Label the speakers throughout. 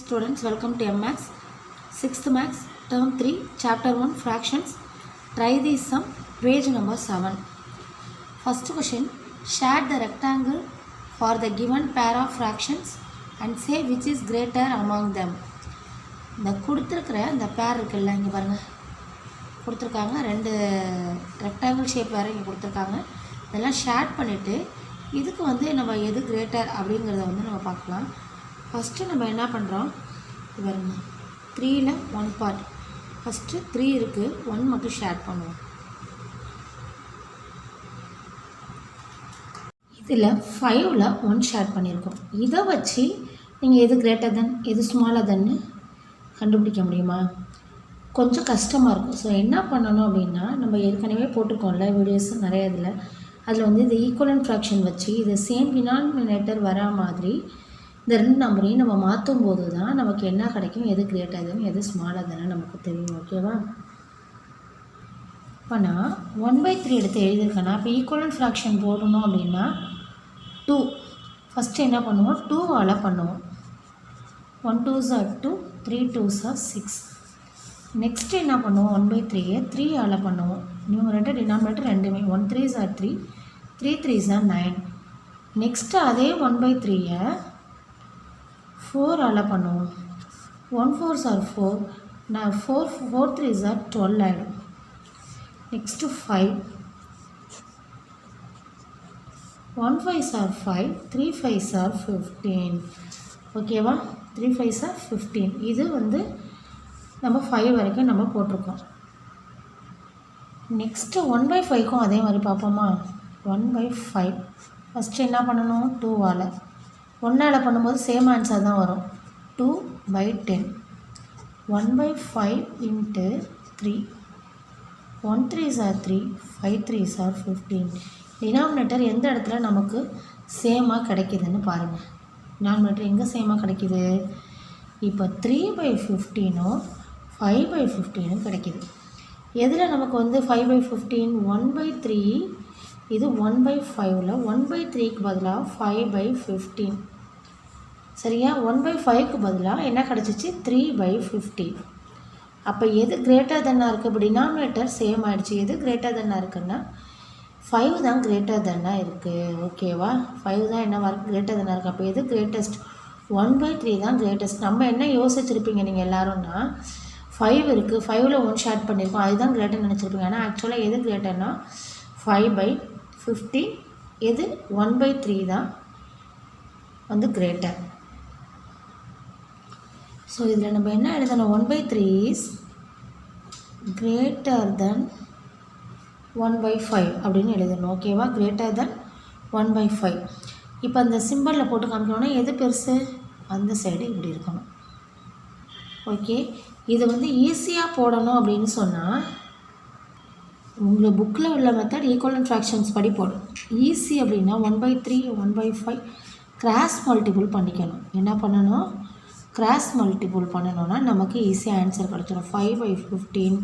Speaker 1: students, welcome to MX 6th Max Term 3 Chapter 1 Fractions. Try the sum, page number 7. First question, shade the rectangle for the given pair of fractions and say which is greater among them. இந்த கொடுத்துருக்கிற இந்த பேர் இருக்குல்ல, இங்கே பாருங்கள் கொடுத்துருக்காங்க. ரெண்டு rectangle shape வேறு இங்கே கொடுத்துருக்காங்க. இதெல்லாம் ஷேட் பண்ணிவிட்டு இதுக்கு வந்து நம்ம எது கிரேட்டர் அப்படிங்கிறத வந்து நம்ம பார்க்கலாம். ஃபஸ்ட்டு நம்ம என்ன பண்ணுறோம், பாருங்க 3ல் 1 பார்ட். ஃபஸ்ட்டு 3 இருக்குது, 1 மட்டும் ஷேட் பண்ணுவோம். இதில் 5ல் 1 ஷேட் பண்ணியிருக்கோம். இதை வச்சு நீங்கள் எது கிரேட்டர் தென் எது ஸ்மாலர் தென்னு கண்டுபிடிக்க முடியுமா? கொஞ்சம் கஷ்டமாக இருக்கும். ஸோ என்ன பண்ணணும் அப்படின்னா, நம்ம ஏற்கனவே போட்டிருக்கோம்ல வீடியோஸ் நிறைய இதில், அதில் வந்து இந்த ஈக்குவலன்ட் ஃப்ராக்ஷன் வச்சு இதை சேம் டினாமினேட்டர் வரா மாதிரி இந்த ரெண்டு நம்பரையும் நம்ம மாற்றும் போது தான் நமக்கு என்ன கிடைக்கும், எது கிரேட்டர் தென் எது ஸ்மாலர் தென்னு நமக்கு தெரியும். ஓகேவா? இப்போ நான் 1/3 எடுத்து எழுதியிருக்கேன்னா, இப்போ ஈக்குவலன்ட் ஃப்ராக்ஷன் போடணும் அப்படின்னா 2 ஃபஸ்ட்டு என்ன பண்ணுவோம், 2ஆல் பண்ணுவோம். 1 2s are 2, 3 2s are 6. Next என்ன பண்ணுவோம், 1/3 3ஆல் பண்ணுவோம். நியூமரேட்டர் டினாமினேட்டர் ரெண்டுமே 1 3s are 3, 3 3s are 9. Next அதே 1/3 4ஆல் பண்ணுவோம். 1 4s are 4, நான் 4 3s are 12 ஆகிடும். Next 5, 1 5s are 5, 3 5s are 15. ஓகேவா? 3 5s are 15. இது வந்து நம்ம 5 வரைக்கும் நம்ம போட்டிருக்கோம். நெக்ஸ்ட்டு 1/5க்கும் அதே மாதிரி பார்ப்போமா. 1/5 ஃபஸ்ட்டு என்ன பண்ணணும், 2ஆல் 1ஆல் பண்ணும்போது சேம் ஆன்சர் தான் வரும். 2/10. 1/5 into 3. 1 3s are 3, 5 3s are 15. Denominator எந்த இடத்துல நமக்கு சேமாக கிடைக்கிதுன்னு பாருங்கள். டினாமினேட்டர் எங்கே சேமாக கிடைக்கிது, இப்போ 3/15ம் 5/15ம் கிடைக்கிது. எதில் நமக்கு வந்து 5/15, 1/3, இது 1/5ல் 1/3க்கு பதிலாக 5/15. சரியா? 1/5க்கு பதிலாக என்ன கிடச்சிச்சு, 3/15. அப்போ எது கிரேட்டர் தென்னாக இருக்குது, இப்போ டினாமினேட்டர் சேம் ஆகிடுச்சு. எது கிரேட்டர் தென்னாக இருக்குன்னா 5 தான் கிரேட்டர் தென்னாக இருக்குது. ஓகேவா? 5 தான் என்ன கிரேட்டர் தென்னாக இருக்குது. அப்போ எது கிரேட்டஸ்ட், 1/3 தான் கிரேட்டஸ்ட். நம்ம என்ன யோசிச்சுருப்பீங்க நீங்கள் எல்லாரும்னா, 5 இருக்குது, 5ல் 1 ஷேட் பண்ணியிருக்கோம், அதுதான் கிரேட்டர் நினச்சிருப்பீங்க. ஆனால் ஆக்சுவலாக எது கிரேட்டர்னா 5/15, எது 1/3 தான் வந்து கிரேட்டர். ஸோ இதில் நம்ம என்ன எழுதணும், 1/3 இஸ் கிரேட்டர் தென் 1/5 அப்படின்னு எழுதணும். ஓகேவா? Greater than 1/5. இப்போ அந்த சிம்பிளில் போட்டு காமிக்கணும்னா எது பெருசு, அந்த சைடு இப்படி இருக்கணும். ஓகே, இது வந்து ஈஸியாக போடணும் அப்படின்னு சொன்னால் உங்கள் புக்கில் உள்ள மெத்தட் ஈக்குவலன்ட் ஃப்ராக்ஷன்ஸ் படி போடும். ஈஸி அப்படின்னா 1/3 1/5 கிராஸ் மல்டிபிள் பண்ணிக்கணும். என்ன பண்ணணும், கிராஸ் மல்டிபிள் பண்ணணும்னா நமக்கு ஈஸியாக ஆன்சர் கிடச்சிடும். 5/15,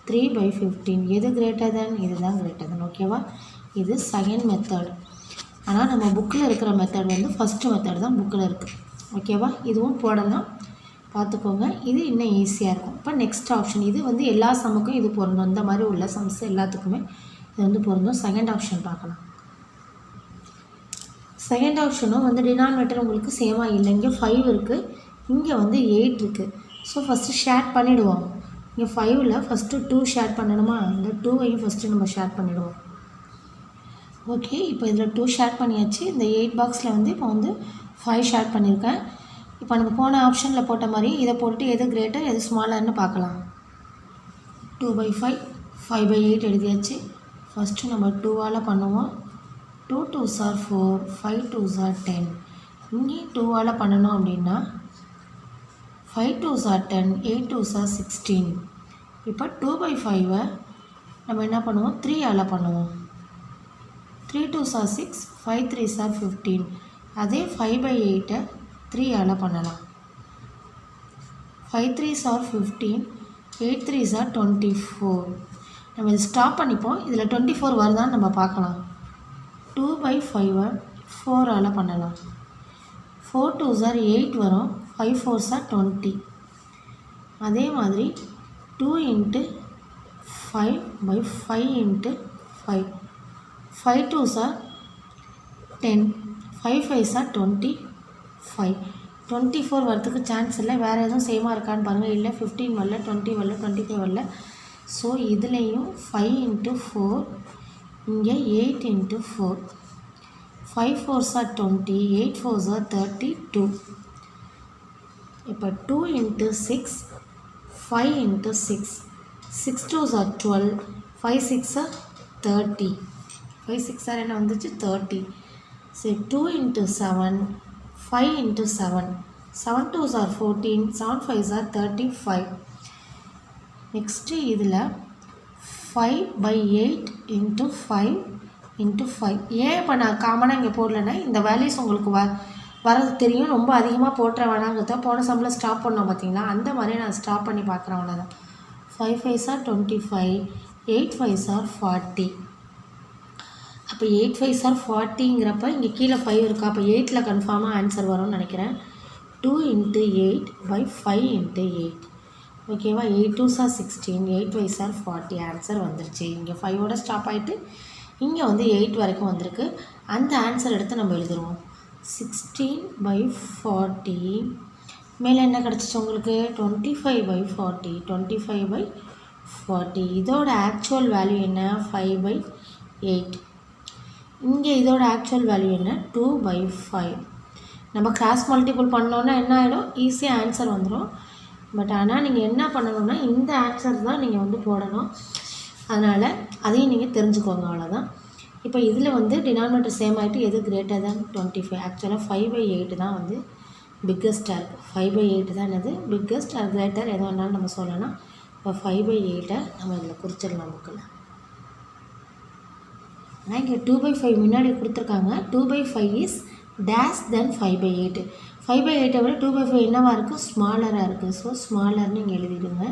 Speaker 1: 3/15. எது கிரேட்டர் தென், இதுதான் கிரேட்டர் தென். ஓகேவா? இது செகண்ட் மெத்தட். ஆனால் நம்ம புக்கில் இருக்கிற மெத்தட் வந்து ஃபஸ்ட்டு மெத்தட் தான் புக்கில் இருக்குது. ஓகேவா? இதுவும் போடலாம், பார்த்துக்கோங்க. இது இன்னும் ஈஸியாக இருக்கும். இப்போ நெக்ஸ்ட் ஆப்ஷன், இது வந்து எல்லா சம்முக்கும் இது பொருந்தும். இந்த மாதிரி உள்ள சம்ஸ் எல்லாத்துக்குமே இது வந்து பொருந்தும். செகண்ட் ஆப்ஷன் பார்க்கலாம். செகண்ட் ஆப்ஷனும் வந்து டினாமினேட்டர் உங்களுக்கு சேமாக இல்லை. இங்கே 5 இருக்குது, இங்கே வந்து 8 இருக்குது. ஸோ ஃபஸ்ட்டு ஷேட் பண்ணிவிடுவோம். இங்கே 5ல் ஃபஸ்ட்டு 2 ஷேட் பண்ணணுமா, இந்த 2ஐயும் ஃபஸ்ட்டு நம்ம ஷேட் பண்ணிவிடுவோம். ஓகே, இப்போ இதில் 2 ஷேட் பண்ணியாச்சு. இந்த 8 பாக்ஸில் வந்து இப்போ வந்து 5 ஷேட் பண்ணியிருக்கேன். இப்போ நம்ம போன ஆப்ஷனில் போட்ட மாதிரி இதை போட்டு எது கிரேட்டர் எது ஸ்மாலர்னு பார்க்கலாம். 2/5, 5/8 எழுதியாச்சு. ஃபஸ்ட்டு நம்ம 2ஆல் பண்ணுவோம். 2 2s are 4, 5 2s are 10. இங்கேயும் 2ஆல் பண்ணணும் அப்படின்னா 5 2s are 10, 8 2s are 16. இப்போ 2/5 நம்ம என்ன பண்ணுவோம், 3ஆல் பண்ணுவோம். 3 2s are 6, 5 3s are 15. அதே 5/8 3ஆல் பண்ணலாம். 5 3s are 15, 8 3s are 24. நம்ம இதை ஸ்டாப் பண்ணிப்போம். இதில் 24 வருதான்னு நம்ம பார்க்கலாம். 2/5 4ஆல் பண்ணலாம். 4 2s are 8 வரும். 5 4s are 20. அதே மாதிரி 2 into 5 by 5 into 5. 5 2s are 10. 5 5s are 25. 24 வரதுக்கு சான்ஸ் இல்லை. வேறு எதுவும் சேமாக இருக்கான்னு பாருங்கள். இல்லை 15 வரல, 20 வரல, 25 வரல. ஸோ இதுலேயும் 5 into 4, இங்கே 8 into 4. 5 4s are 20, 8 4s are 32. இப்போ 2 into 6, 5 into 6. 6 2s are 12, 5 6 are 30. 5 6 are என்ன வந்துச்சு 30. So 2 into 7, 5 into 7. 7 2s are 14, 7 5s are 35. Next இதில் 5 by 8 into 5 into 5. ஏன் இப்போ நான் காமனாக இங்கே போடலன்னா இந்த வேல்யூஸ் உங்களுக்கு வரது தெரியும். ரொம்ப அதிகமாக போட்டுற வேணாங்கிறத போன சம்மில் ஸ்டாப் பண்ணோம் பார்த்தீங்களா, அந்த மாதிரி நான் ஸ்டாப் பண்ணி பார்க்குறேன், அவ்வளோதான். 5 5s are 25, 8 5s are 40. அப்போ 8 5s are 40ங்கிறப்ப இங்கே கீழே 5 இருக்கா, அப்போ 8ல் கன்ஃபார்மாக ஆன்சர் வரும்னு நினைக்கிறேன். 2 into 8 by 5 into 8. ஓகேவா, 8 2s are 16, 8 5s are 40. Answer வந்துருச்சு. இங்கே 5ஓட ஸ்டாப் ஆகிட்டு இங்கே வந்து 8 வரைக்கும் வந்திருக்கு. அந்த ஆன்சர் எடுத்து நம்ம எழுதுருவோம். 16 by 40. மேலே என்ன கிடச்சிச்சு உங்களுக்கு, 25 by 40. 25 by 40. இதோட ஆக்சுவல் வேல்யூ என்ன, 5 by 8. இங்கே இதோட ஆக்சுவல் வேல்யூ என்ன, 2 by 5. நம்ம கிராஸ் மல்டிபிள் பண்ணோன்னா என்ன ஆகிடும், ஈஸியாக ஆன்சர் வந்துடும். பட் ஆனால் நீங்கள் என்ன பண்ணணும்னா இந்த ஆன்சர் தான் நீங்கள் வந்து போடணும். அதனால் அதையும் நீங்கள் தெரிஞ்சுக்கோங்க, அவ்வளோதான். இப்போ இதில் வந்து டினாமினேட்டர் சேம் ஆகிட்டு எது கிரேட்டர் தான் 25. ஆக்சுவலாக 5 by 8 தான் வந்து பிக்கஸ்ட்டாக இருக்குது. 5 by 8 தான் என்னது பிக்கஸ்ட் ஆர் கிரேட்டர் எது வேணாலும் நம்ம சொல்லலாம். இப்போ 5 by 8 நம்ம இதில் குறிச்சிடலாம் புக்கில். ஆனால் இங்கே 2 by 5 முன்னாடி கொடுத்துருக்காங்க. 2 by 5 is dash then 5 by 8. 5 by 8 விட 2 by 5 என்னவாக இருக்குது, ஸ்மாலராக இருக்குது. ஸோ ஸ்மாலர்னு இங்கே எழுதிடுங்க.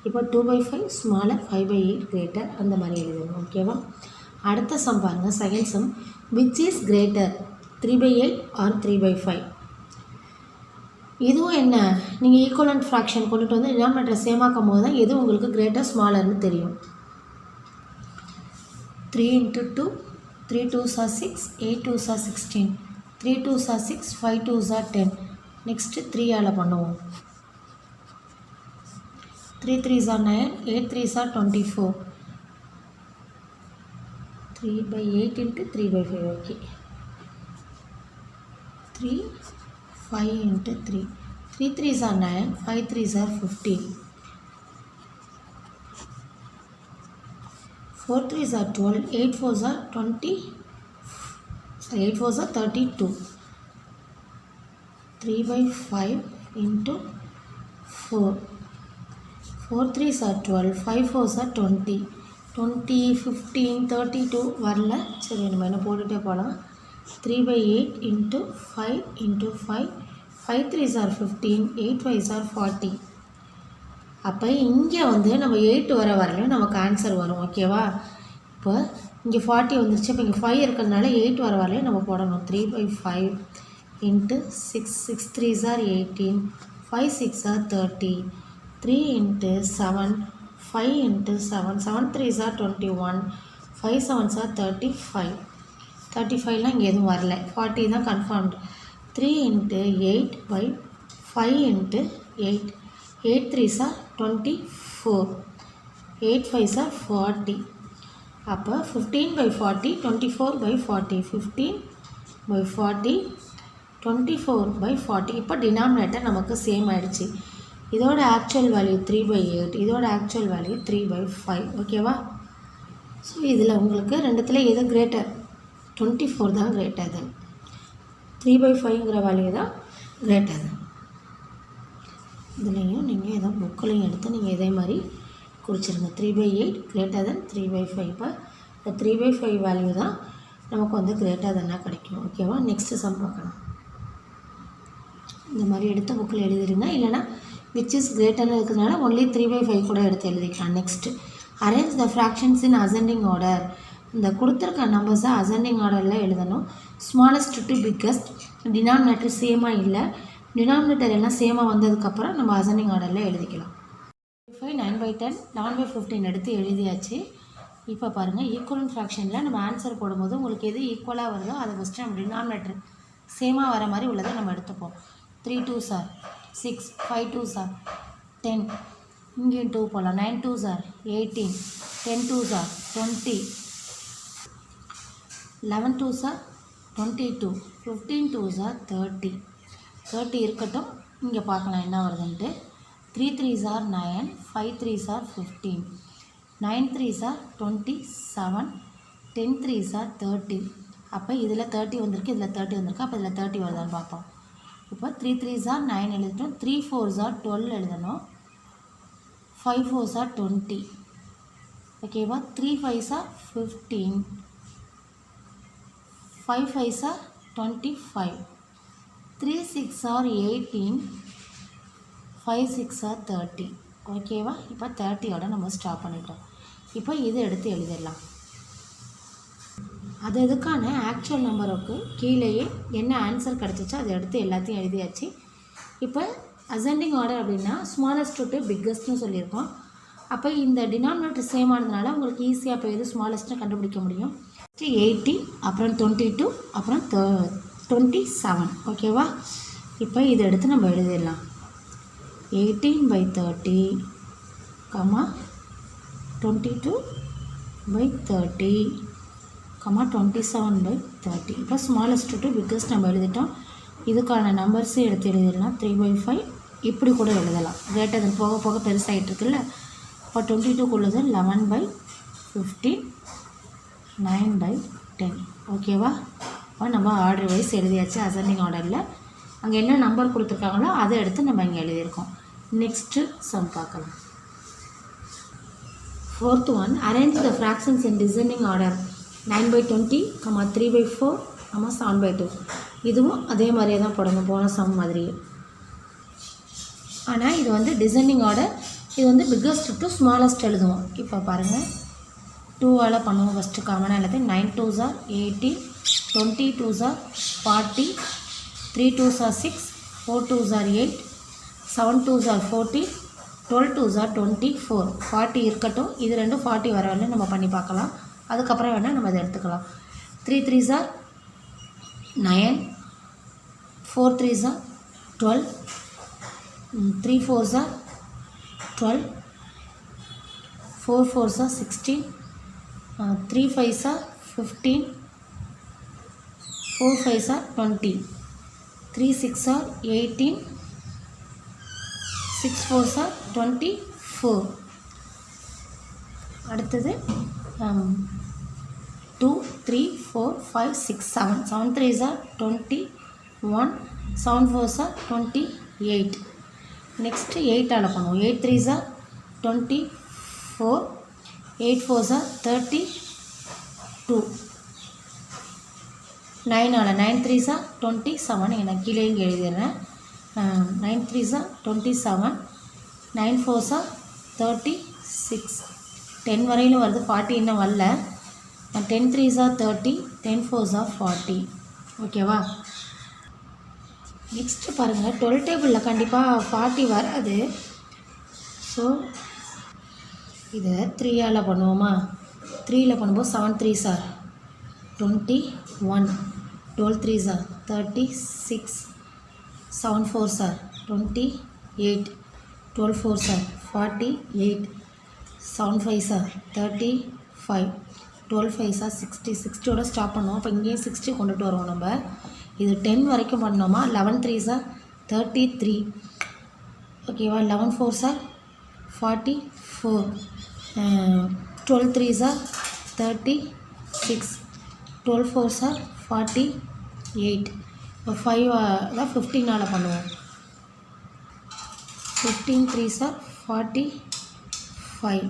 Speaker 1: இப்போ 2 by 5 ஸ்மாலர், 5 by 8 கிரேட்டர், அந்த மாதிரி எழுதிடுங்க. ஓகேவா. அடுத்த சம் பாருங்கள், second sum. Which is greater 3 by 8 or 3 by 5? இதுவும் என்ன, நீங்கள் ஈக்குவலண்ட் ஃப்ராக்ஷன் கொண்டுட்டு வந்து டினாமினேட்டர் சேமாக்கும் போது தான் எது உங்களுக்கு கிரேட்டர் ஸ்மாலர்னு தெரியும். 3 into 2, 3 2s are 6, 8 2s are 16. 3 2s are 6, 5 2s are 10. Next 3ஆல் பண்ணுவோம். 3 3s are 9, 8 3s are 24. 3 by 8 into 3 by 5. Okay, 3 5 into 3. 3 3s are 9, 5 3s are 15. 4 3s are 12, 8 4s are 20. 8 4s are 32. 3 by 5 into 4. 4 3s are 12, 5 4s are 20. 20 15 32 வரல. சரி, நம்ம என்ன போட்டுகிட்டே போகலாம். 3 by 8 into 5 into 5. 5 3s are 15, 8 5s are 40. அப்போ இங்கே வந்து நம்ம 8 வரலையும் நமக்கு ஆன்சர் வரும். ஓகேவா. இப்போ இங்கே 40 வந்துருச்சு. இப்போ இங்கே 5 இருக்கிறதுனால 8 வரலையும் நம்ம போடணும். 3 by 5 into 6. 6 3s are 18, 5 6 are 30. 3 into 7, 5 into 7, 7 3s are 21, 5 7s are 35. 35லாம் இங்கே எதுவும் வரல. 40 தான் confirmed. 3 into 8 by 5 into 8. 8 3s are 24, 8 5s are 40. அப்போ 15 by 40, 24 by 40. 15 by 40, 24 by 40. இப்போ டினாமினேட்டர் நமக்கு சேம் ஆகிடுச்சு. இதோட ஆக்சுவல் வேல்யூ 3 by 8, இதோட ஆக்சுவல் வேல்யூ 3 by 5. ஓகேவா. ஸோ இதில் உங்களுக்கு ரெண்டுத்தில் எது கிரேட்டர், 24 தான் கிரேட்டர் தான். 3 by 5ங்கிற வேல்யூ தான் கிரேட்டர் தான். இதுலேயும் நீங்கள் எதோ புக்கிலையும் எடுத்து நீங்கள் இதே மாதிரி குறிச்சிருங்க. 3 by 8 கிரேட்டர் தென் 3 by 5. இப்போ இந்த 3 by 5 வேல்யூ தான் நமக்கு வந்து கிரேட்டர் தென்னாக கிடைக்கும். ஓகேவா. நெக்ஸ்ட்டு சம் பார்க்கலாம். இந்த மாதிரி எடுத்து புக்கில் எழுதிடுங்க. இல்லைனா விச் இஸ் கிரேட்டர்னு இருக்கிறதுனால ஒன்லி 3 by 5 கூட எடுத்து எழுதிக்கலாம். நெக்ஸ்ட்டு அரேஞ்ச் த ஃப்ராக்ஷன்ஸ் இன் அசெண்டிங் ஆர்டர். இந்த கொடுத்துருக்க நம்பர்ஸை அசெண்டிங் ஆர்டரில் எழுதணும். Smallest to biggest. டினாமினேட்டர் சேமாக இல்லை. டினாமினேட்டர் எல்லாம் சேமாக வந்ததுக்கப்புறம் நம்ம அசெண்டிங் ஆர்டரில் எழுதிக்கலாம். 9/10 11/15 எடுத்து எழுதியாச்சு. இப்போ பாருங்கள், ஈக்குவலன்ட் ஃப்ராக்ஷனில் நம்ம ஆன்சர் போடும்போது உங்களுக்கு எது ஈக்குவலாக வருதோ அதை ஃபஸ்ட்டு நம்ம டினாமினேட்டர் சேமாக வர மாதிரி உள்ளதை நம்ம எடுத்துப்போம். 3 2s are 6, 5 2s are 10, இங்கேயும் 2 போகலாம். 9 2s are 18, 10 2s are 20, 11 2s are 22, 15 2s are 30. 30 இருக்கட்டும், இங்கே பார்க்கலாம் என்ன வருதுன்ட்டு. 3 3s are 9, 5 3s are 15, 9 3s are 27, 10 3s are 30. அப்போ இதில் 30 வந்திருக்கு, இதில் 30 வந்திருக்கு. அப்போ இதில் 30 வருதான்னு பார்ப்போம். இப்போ 3 3s are 9 எழுதிட்டோம். 3 4s are 12 எழுதணும். 5 4s are 20. ஓகேவா? 3 5s are 15, 5 5s are 25, 3 6 are 18, 5 6 are 30. ஓகேவா? இப்போ 30யோட நம்ம ஸ்டாப் பண்ணிட்டோம். இப்போ இது எடுத்து எழுதிடலாம். அது எதுக்கான ஆக்சுவல் நம்பருக்கு கீழேயே என்ன ஆன்சர் கிடச்சிச்சோ அதை எடுத்து எல்லாத்தையும் எழுதியாச்சு. இப்போ அசெண்டிங் ஆர்டர் அப்படின்னா ஸ்மாலஸ்ட் டு பிக்கஸ்ட்னு சொல்லியிருக்கோம். அப்போ இந்த டினாமினேட்டர் சேம் ஆனதுனால உங்களுக்கு ஈஸியாக இப்போ எது ஸ்மாலஸ்ட்னு கண்டுபிடிக்க முடியும். 80, அப்புறம் 22, அப்புறம் 27. ஓகேவா? இப்போ இதை எடுத்து நம்ம எழுதிடலாம். 18/30, 22/30, 27/30. இப்போ ஸ்மாலஸ்ட் டு பிக்கஸ்ட் நம்ம எழுதிட்டோம். இதுக்கான நம்பர்ஸே எடுத்து எழுதிடலாம். 3/5 இப்படி கூட எழுதலாம். கிரேட்டர் தென் போக போக பெருசாகிட்டு இருக்குல்ல. இப்போ 22க்குள்ளது 11/15, 9/10. ஓகேவா? இப்போ நம்ம ஆர்டர் வைஸ் எழுதியாச்சு அசெண்டிங் ஆர்டரில். அங்கே என்ன நம்பர் கொடுத்துருக்காங்களோ அதை எடுத்து நம்ம இங்கே எழுதியிருக்கோம். நெக்ஸ்ட்டு சம் பார்க்கலாம். 4th one, arrange the fractions in descending order. 9/20, 3/4, 7/2. இதுவும் அதே மாதிரியே தான் போடணும், போன சம் மாதிரியே. ஆனால் இது வந்து டிசெண்டிங் ஆர்டர். இது வந்து பிக்கஸ்ட் டு ஸ்மாலஸ்ட் எழுதுவோம். இப்போ பாருங்கள், 2ஆல் பண்ணுவோம். ஃபஸ்ட்டு காமனாக எழுது. 9 2s are 18, 20 2s are 40, 3 2s are 6, 4 2s are 8, 7 2s are 40, 12 2s are 24. 40 இருக்கட்டும். இது ரெண்டும் 40 வர வரல நம்ம பண்ணி பார்க்கலாம். அதுக்கப்புறம் வேணால் நம்ம அதை எடுத்துக்கலாம். 3 3s are 9, 4 3s are 12, 3 4s are 12, 4 4s are 16, 3 5s are 15, 4 5s are 20, 3 6 are 18, 6 4s are 24. அடுத்தது 2 3 4 5 6 7, 7 3s are 21, 7 4s are 28. Next 8ஆல் பண்ணுவோம். 8 3s are 24, 8 4s are 32. 9ஆல் 9 3s are 27. நான் கீழே இங்கே எழுதிடுறேன். 9 3s are 27, 9 4s are 36. 10 வரையிலும் வருது, 40 இன்னும் வரல. 10 3s are 30, 10 4s are 40. ஓகேவா? நெக்ஸ்ட்டு பாருங்கள், 12 டேபிளில் கண்டிப்பாக 40 வராது. ஸோ இதை 3ஆல் பண்ணுவோமா? 3ல் பண்ணும்போது 7 3s are 21, 12 3s are 36, 7 4s are 28, 12 4s are 48, 7 5s are 35, 12 5s are 60. 60யோட stop பண்ணுவோம். அப்போ இங்கேயும் 60 கொண்டுட்டு வருவோம் நம்ம. இது 10 வரைக்கும் பண்ணோமா? 11 3s are 33. ஓகேவா? 11 4s are 44, 12 3s are 36, 12 4s are 48. இப்போ 5 தான் 15ஆல் பண்ணுவோம். 15 3s are 45,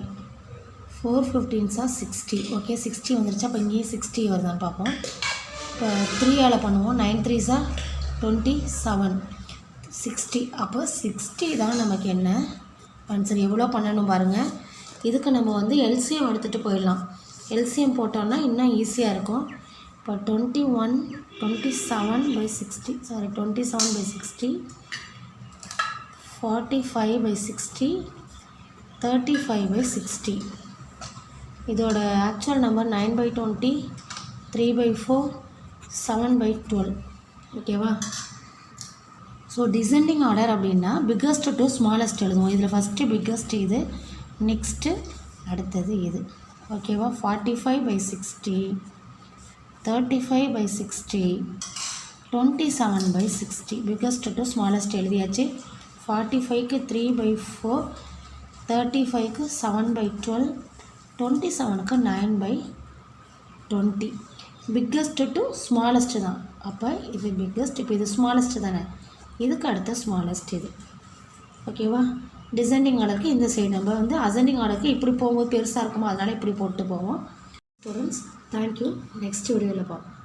Speaker 1: 4 15s are 60. Okay, 60 வந்துருச்சு. அப்போ இங்கேயும் 60 வருதான்னு பார்ப்போம். இப்போ 3ஆல் பண்ணுவோம். 9 3s are 27, 60. அப்போ 60 தான் நமக்கு என்ன ஆன்சர். எவ்வளோ பண்ணணும் பாருங்கள். இதுக்கு நம்ம வந்து எல்சிஎம் எடுத்துகிட்டு போயிடலாம். எல்சிஎம் போட்டோன்னா இன்னும் ஈஸியாக இருக்கும். இப்போ 27/60 27/60 45/60 35/60 இதோட ஆக்சுவல் நம்பர் 9/20 3/4 7/12 ஓகேவா. ஸோ டிசெண்டிங் ஆர்டர் அப்படின்னா பிக்கஸ்ட் டு ஸ்மாலஸ்ட் எழுதுவோம். இதில் ஃபஸ்ட்டு பிக்கஸ்ட் இது, நெக்ஸ்ட்டு அடுத்தது இது ஓகேவா. 45/60 35/60 27/60 பிக்கஸ்ட் டு ஸ்மாலஸ்ட் எழுதியாச்சு. 45க்கு 3/4 35க்கு 7/12 27க்கு 9/20 பிக்கஸ்ட் டு ஸ்மாலஸ்ட் தான். அப்போ இது பிக்கஸ்ட், இப்போ இது ஸ்மாலஸ்ட் தானே, இதுக்கு அடுத்த ஸ்மாலஸ்ட் இது ஓகேவா. டிசெண்டிங் ஆர்டருக்கு இந்த சைடு நம்ம வந்து அசெண்டிங் ஆர்டருக்கு இப்படி போகும்போது பெருசாக இருக்குமோ அதனால் இப்படி போட்டு போவோம். Students thank you. நெக்ஸ்ட் வீடியோவில் பார்ப்போம்.